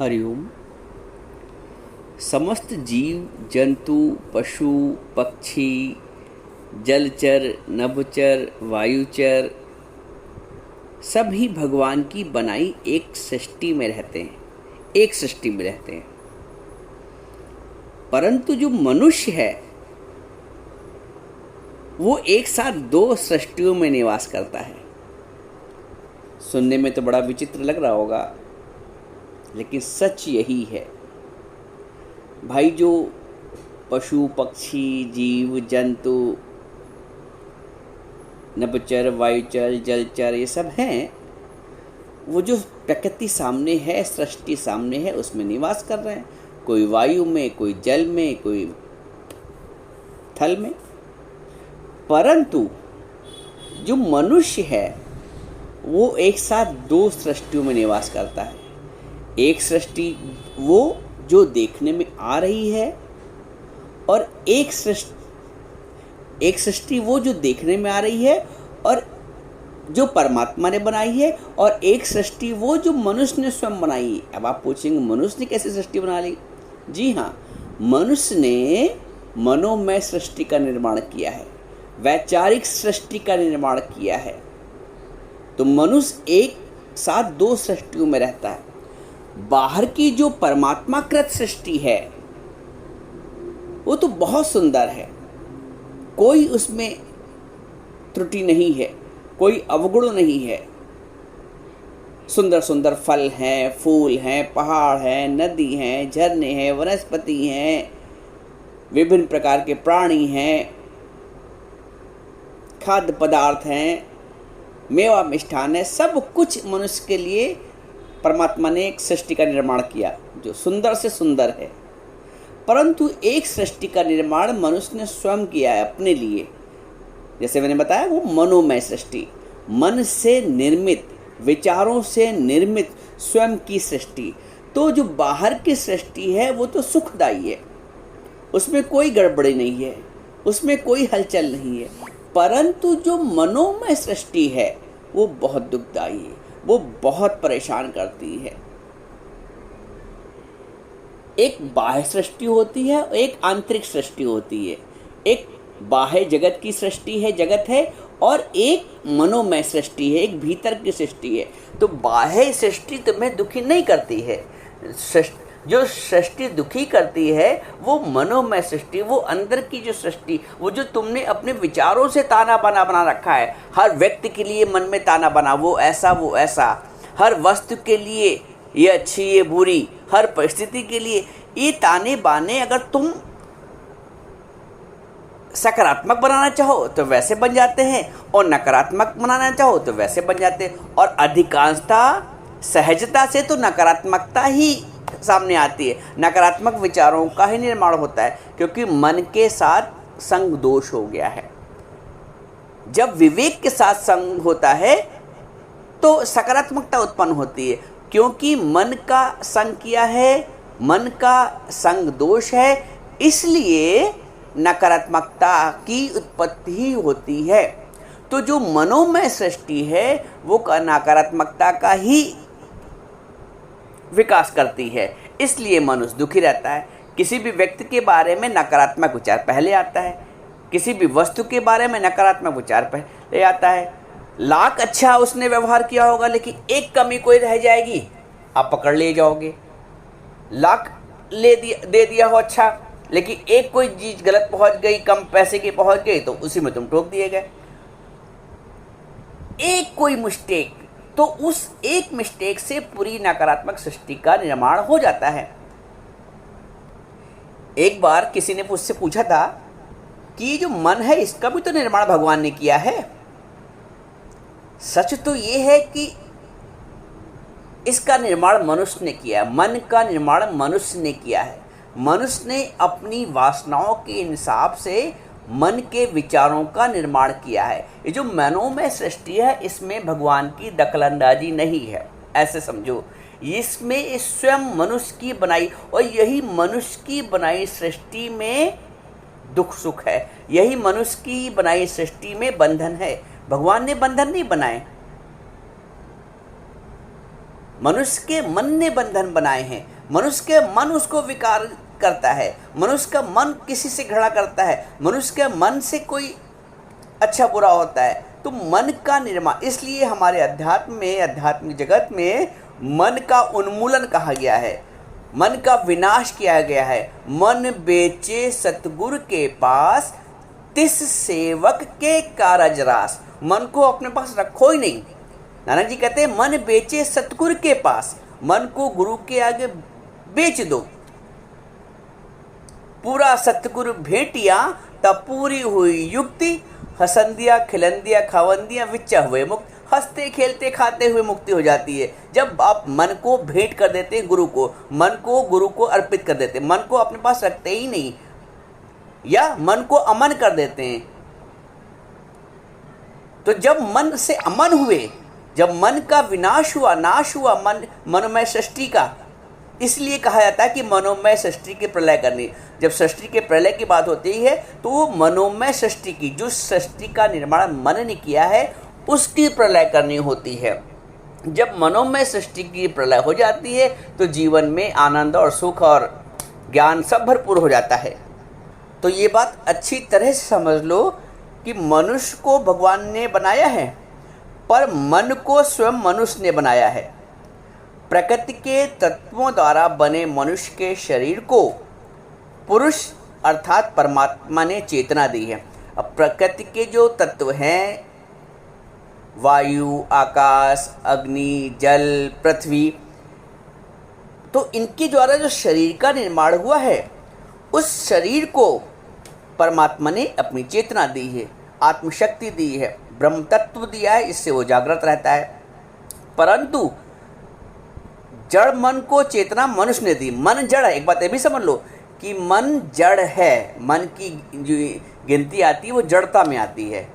हरिओम। समस्त जीव जंतु पशु पक्षी जलचर नभचर वायुचर सभी भगवान की बनाई एक सृष्टि में रहते हैं, एक सृष्टि में रहते हैं। परंतु जो मनुष्य है वो एक साथ दो सृष्टियों में निवास करता है। सुनने में तो बड़ा विचित्र लग रहा होगा, लेकिन सच यही है भाई। जो पशु पक्षी जीव जंतु नभचर वायुचर जलचर ये सब हैं, वो जो प्रकृति सामने है, सृष्टि सामने है, उसमें निवास कर रहे हैं। कोई वायु में, कोई जल में, कोई थल में। परंतु जो मनुष्य है वो एक साथ दो सृष्टियों में निवास करता है। एक सृष्टि वो जो देखने में आ रही है, और एक सृष्टि वो जो देखने में आ रही है और जो परमात्मा ने बनाई है, और एक सृष्टि वो जो मनुष्य ने स्वयं बनाई है। अब आप पूछेंगे मनुष्य ने कैसे सृष्टि बना ली? जी हाँ, मनुष्य ने मनोमय सृष्टि का निर्माण किया है, वैचारिक सृष्टि का निर्माण किया है। तो मनुष्य एक साथ दो सृष्टियों में रहता है। बाहर की जो परमात्माकृत सृष्टि है वो तो बहुत सुंदर है, कोई उसमें त्रुटि नहीं है, कोई अवगुण नहीं है। सुंदर सुंदर फल हैं, फूल हैं, पहाड़ हैं, नदी हैं, झरने हैं, वनस्पति हैं, विभिन्न प्रकार के प्राणी हैं, खाद्य पदार्थ हैं, मेवा मिष्ठान है। सब कुछ मनुष्य के लिए परमात्मा ने एक सृष्टि का निर्माण किया जो सुंदर से सुंदर है। परंतु एक सृष्टि का निर्माण मनुष्य ने स्वयं किया है अपने लिए। जैसे मैंने बताया, वो मनोमय सृष्टि, मन से निर्मित, विचारों से निर्मित स्वयं की सृष्टि। तो जो बाहर की सृष्टि है वो तो सुखदायी है, उसमें कोई गड़बड़ी नहीं है, उसमें कोई हलचल नहीं है। परंतु जो मनोमय सृष्टि है वो बहुत दुखदायी है, वो बहुत परेशान करती है। एक बाह्य सृष्टि होती है, एक आंतरिक सृष्टि होती है। एक बाह्य जगत की सृष्टि है, जगत है, और एक मनोमय सृष्टि है, एक भीतर की सृष्टि है। तो बाह्य सृष्टि तुम्हें दुखी नहीं करती है। जो सृष्टि दुखी करती है वो मनोमय सृष्टि, वो अंदर की जो सृष्टि, वो जो तुमने अपने विचारों से ताना बाना बना रखा है। हर व्यक्ति के लिए मन में ताना बना, वो ऐसा वो ऐसा, हर वस्तु के लिए ये अच्छी ये बुरी, हर परिस्थिति के लिए ये ताने बाने अगर तुम सकारात्मक बनाना चाहो तो वैसे बन जाते हैं, और नकारात्मक बनाना चाहो तो वैसे बन जाते हैं। और अधिकांशता सहजता से तो नकारात्मकता ही सामने आती है, नकारात्मक विचारों का ही निर्माण होता है, क्योंकि मन के साथ संग दोष हो गया है। जब विवेक के साथ संग होता है तो सकारात्मकता उत्पन्न होती है, क्योंकि मन का संग किया है, मन का संग दोष है, इसलिए नकारात्मकता की उत्पत्ति होती है। तो जो मनोमय सृष्टि है वो नकारात्मकता का ही विकास करती है, इसलिए मनुष्य दुखी रहता है। किसी भी व्यक्ति के बारे में नकारात्मक विचार पहले आता है, किसी भी वस्तु के बारे में नकारात्मक विचार पहले आता है। लाख अच्छा उसने व्यवहार किया होगा, लेकिन एक कमी कोई रह जाएगी, आप पकड़ ले जाओगे। लाख दे दिया हो अच्छा, लेकिन एक कोई चीज गलत पहुंच गई, कम पैसे की पहुंच गई, तो उसी में तुम टोक दिए गए। एक कोई मिस्टेक, तो उस एक मिस्टेक से पूरी नकारात्मक सृष्टि का निर्माण हो जाता है। एक बार किसी ने मुझसे पूछा था कि जो मन है इसका भी तो निर्माण भगवान ने किया है। सच तो ये है कि इसका निर्माण मनुष्य ने किया है, मन का निर्माण मनुष्य ने किया है। मनुष्य ने अपनी वासनाओं के हिसाब से मन के विचारों का निर्माण किया है। ये जो मनोमय सृष्टि है इसमें भगवान की दखलंदाजी नहीं है, ऐसे समझो। इसमें स्वयं मनुष्य की बनाई, और यही मनुष्य की बनाई सृष्टि में दुख सुख है, यही मनुष्य की बनाई सृष्टि में बंधन है। भगवान ने बंधन नहीं बनाए, मनुष्य के मन ने बंधन बनाए हैं। मनुष्य के मन उसको विकार करता है, मनुष्य का मन किसी से घृणा करता है, मनुष्य के मन से कोई अच्छा बुरा होता है। तो मन का निर्माण, इसलिए हमारे अध्यात्म में, आध्यात्मिक जगत में मन का उन्मूलन कहा गया है, मन का विनाश किया गया है। मन बेचे सतगुरु के पास, तिस सेवक के कारज रास। मन को अपने पास रखो ही नहीं। नानक जी कहते हैं मन बेचे सतगुरु के पास, मन को गुरु के आगे बेच दो। पूरा सतगुरु भेटिया तब पूरी हुई युक्ति, हसंदिया खिलंदिया खावंदिया विच्चा हुए मुक्त। हंसते खेलते खाते हुए मुक्ति हो जाती है जब आप मन को भेंट कर देते हैं गुरु को, मन को गुरु को अर्पित कर देते हैं, मन को अपने पास रखते ही नहीं या मन को अमन कर देते हैं। तो जब मन से अमन हुए, जब मन का विनाश हुआ, नाश हुआ, मनोमय सृष्टि का, इसलिए कहा जाता है कि मनोमय सृष्टि की प्रलय करनी। जब सृष्टि के प्रलय की बात होती है तो वो मनोमय सृष्टि की, जो सृष्टि का निर्माण मन ने किया है उसकी प्रलय करनी होती है। जब मनोमय सृष्टि की प्रलय हो जाती है तो जीवन में आनंद और सुख और ज्ञान सब भरपूर हो जाता है। तो ये बात अच्छी तरह से समझ लो कि मनुष्य को भगवान ने बनाया है, पर मन को स्वयं मनुष्य ने बनाया है। प्रकृति के तत्वों द्वारा बने मनुष्य के शरीर को पुरुष अर्थात परमात्मा ने चेतना दी है। अब प्रकृति के जो तत्व हैं, वायु, आकाश, अग्नि, जल, पृथ्वी, तो इनके द्वारा जो शरीर का निर्माण हुआ है उस शरीर को परमात्मा ने अपनी चेतना दी है, आत्मशक्ति दी है, ब्रह्म तत्व दिया है, इससे वो जागृत रहता है। परंतु जड़ मन को चेतना मनुष्य ने दी। मन जड़ है, एक बात ये भी समझ लो कि मन जड़ है। मन की जो गिनती आती है वो जड़ता में आती है।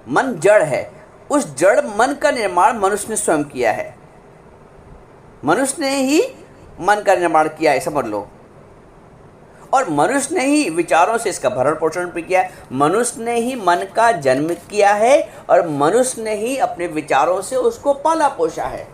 मन जड़ है, उस जड़ मन का निर्माण मनुष्य ने स्वयं किया है। मनुष्य ने ही मन का निर्माण किया है, समझ लो। और मनुष्य ने ही विचारों से इसका भरण पोषण भी किया है। मनुष्य ने ही मन का जन्म किया है और मनुष्य ने ही अपने विचारों से उसको पाला पोषा है।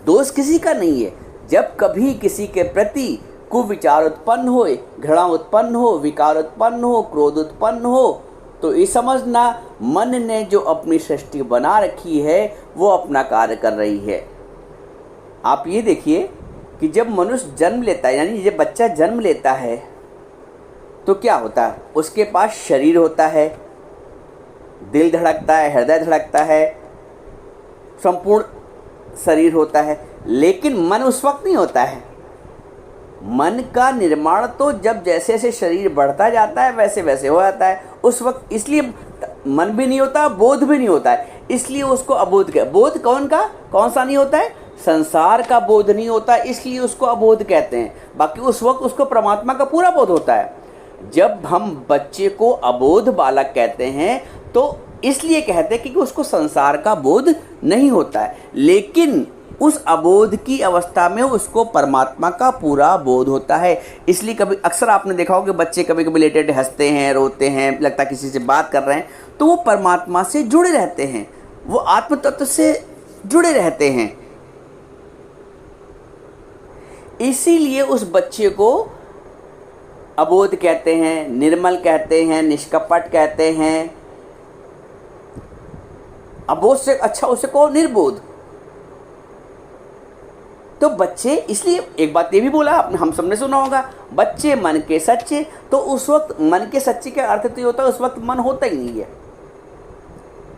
दोष किसी का नहीं है। जब कभी किसी के प्रति कुविचार उत्पन्न हो, घृणा उत्पन्न हो, विकार उत्पन्न हो, क्रोध उत्पन्न हो, तो ये समझना मन ने जो अपनी सृष्टि बना रखी है वो अपना कार्य कर रही है। आप ये देखिए कि जब मनुष्य जन्म लेता है, यानी जब बच्चा जन्म लेता है तो क्या होता है, उसके पास शरीर होता है, दिल धड़कता है, हृदय धड़कता है, संपूर्ण शरीर होता है, लेकिन मन उस वक्त नहीं होता है। मन का निर्माण तो जब जैसे जैसे शरीर बढ़ता जाता है वैसे वैसे हो जाता है उस वक्त। इसलिए मन भी नहीं होता, बोध भी नहीं होता है, इसलिए उसको अबोध कहते। बोध कौन सा नहीं होता है? संसार का बोध नहीं होता, इसलिए उसको अबोध कहते हैं। बाकी उस वक्त उसको परमात्मा का पूरा बोध होता है। जब हम बच्चे को अबोध बालक कहते हैं तो इसलिए कहते हैं कि उसको संसार का बोध नहीं होता है, लेकिन उस अबोध की अवस्था में उसको परमात्मा का पूरा बोध होता है। इसलिए कभी अक्सर आपने देखा हो कि बच्चे कभी कभी लेटे लेटे हंसते हैं, रोते हैं, लगता है किसी से बात कर रहे हैं, तो वो परमात्मा से जुड़े रहते हैं, वो आत्म तत्व से जुड़े रहते हैं। इसीलिए उस बच्चे को अबोध कहते हैं, निर्मल कहते हैं, निष्कपट कहते हैं। अबोध से अच्छा उसे को निर्बोध। तो बच्चे, इसलिए एक बात ये भी बोला आपने, हम सबने सुना होगा, बच्चे मन के सच्चे। तो उस वक्त मन के सच्चे का अर्थ तो ये होता है उस वक्त मन होता ही नहीं है,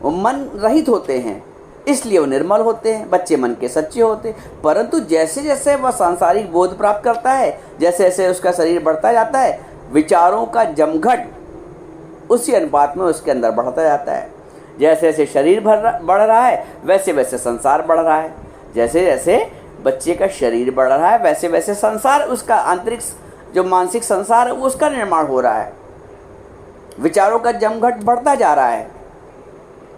वो मन रहित होते हैं, इसलिए वो निर्मल होते हैं। बच्चे मन के सच्चे होते हैं। परंतु जैसे जैसे वह सांसारिक बोध प्राप्त करता है, जैसे जैसे उसका शरीर बढ़ता जाता है, विचारों का जमघट उसी अनुपात में उसके अंदर बढ़ता जाता है। जैसे जैसे शरीर बढ़ रहा है वैसे वैसे संसार बढ़ रहा है। जैसे जैसे बच्चे का शरीर बढ़ रहा है वैसे वैसे संसार, उसका आंतरिक जो मानसिक संसार है उसका निर्माण हो रहा है। विचारों का जमघट बढ़ता जा रहा है।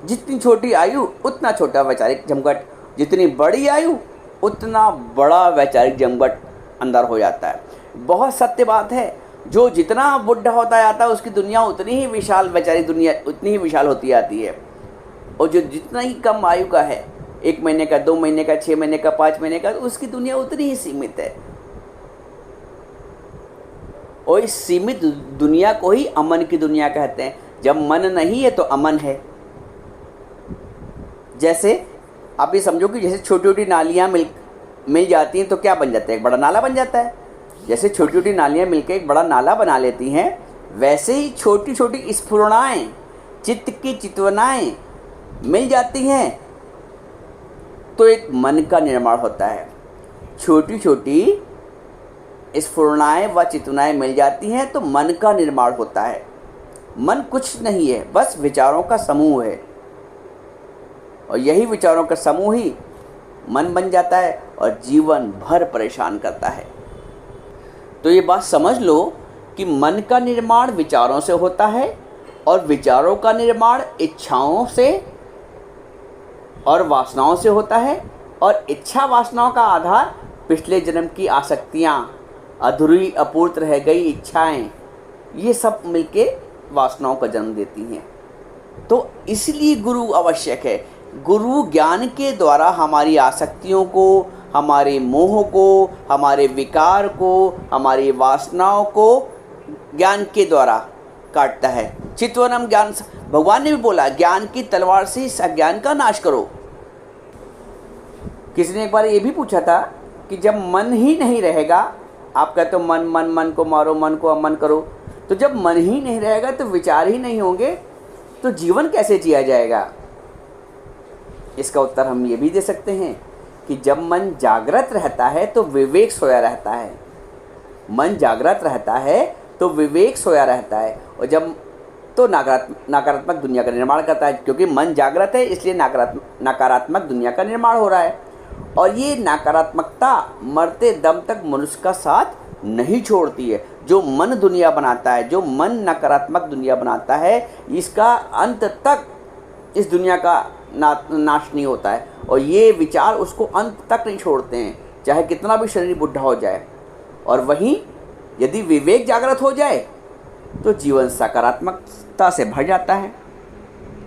जितनी छोटी आयु उतना छोटा वैचारिक जमघट, जितनी बड़ी आयु उतना बड़ा वैचारिक जमघट अंदर हो जाता है। बहुत सत्य बात है। जो जितना बुढ़ा होता जाता है उसकी दुनिया उतनी ही विशाल, वैचारिक दुनिया उतनी ही विशाल होती जाती है। और जो जितना ही कम आयु का है, 1 महीने का, 2 महीने का, 6 महीने का, 5 महीने का, तो उसकी दुनिया उतनी ही सीमित है। और इस सीमित दुनिया को ही अमन की दुनिया कहते हैं। जब मन नहीं है तो अमन है। जैसे आप ये समझो कि जैसे छोटी छोटी नालियाँ मिल जाती हैं तो क्या बन जाता है, एक बड़ा नाला बन जाता है। जैसे छोटी छोटी नालियाँ मिलकर एक बड़ा नाला बना लेती हैं, वैसे ही छोटी छोटी स्फुरणाएँ, चित्त की चितवनाएँ मिल जाती हैं तो एक मन का निर्माण होता है। छोटी छोटी स्फुरणाएँ व चितवनाएँ मिल जाती हैं तो मन का निर्माण होता है। मन कुछ नहीं है, बस विचारों का समूह है, और यही विचारों का समूह ही मन बन जाता है और जीवन भर परेशान करता है। तो ये बात समझ लो कि मन का निर्माण विचारों से होता है और विचारों का निर्माण इच्छाओं से और वासनाओं से होता है, और इच्छा वासनाओं का आधार पिछले जन्म की आसक्तियाँ, अधूरी अपूर्त रह गई इच्छाएं, ये सब मिलके वासनाओं का जन्म देती हैं। तो इसलिए गुरु आवश्यक है। गुरु ज्ञान के द्वारा हमारी आसक्तियों को, हमारे मोह को, हमारे विकार को, हमारी वासनाओं को ज्ञान के द्वारा काटता है। चित्वनम ज्ञान, भगवान ने भी बोला ज्ञान की तलवार से अज्ञान का नाश करो। किसी ने एक बार ये भी पूछा था कि जब मन ही नहीं रहेगा, आप कहते हो मन मन मन को मारो, मन को अमन करो, तो जब मन ही नहीं रहेगा तो विचार ही नहीं होंगे तो जीवन कैसे जिया जाएगा? इसका उत्तर हम ये भी दे सकते हैं कि जब मन जागृत रहता है तो विवेक सोया रहता है। मन जागृत रहता है तो विवेक सोया रहता है, और जब तो नकारात्मक दुनिया का निर्माण करता है। क्योंकि मन जागृत है इसलिए नकारात्मक दुनिया का निर्माण हो रहा है, और ये नकारात्मकता मरते दम तक मनुष्य का साथ नहीं छोड़ती है। जो मन दुनिया बनाता है, जो मन नकारात्मक दुनिया बनाता है, इसका अंत तक इस दुनिया का नाश नहीं होता है, और ये विचार उसको अंत तक नहीं छोड़ते हैं, चाहे कितना भी शरीर बुढ़ा हो जाए। और वहीं यदि विवेक जागृत हो जाए तो जीवन सकारात्मकता से भर जाता है।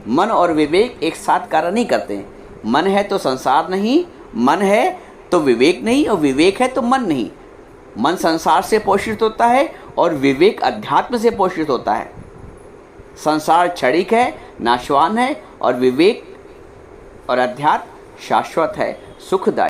मन और विवेक एक साथ कार्य नहीं करते। मन है तो संसार नहीं, मन है तो विवेक नहीं, और विवेक है तो मन नहीं। मन संसार से पोषित होता है और विवेक अध्यात्म से पोषित होता है। संसार क्षणिक है, नाशवान है, और विवेक और अध्यात्म शाश्वत है, सुखदायक।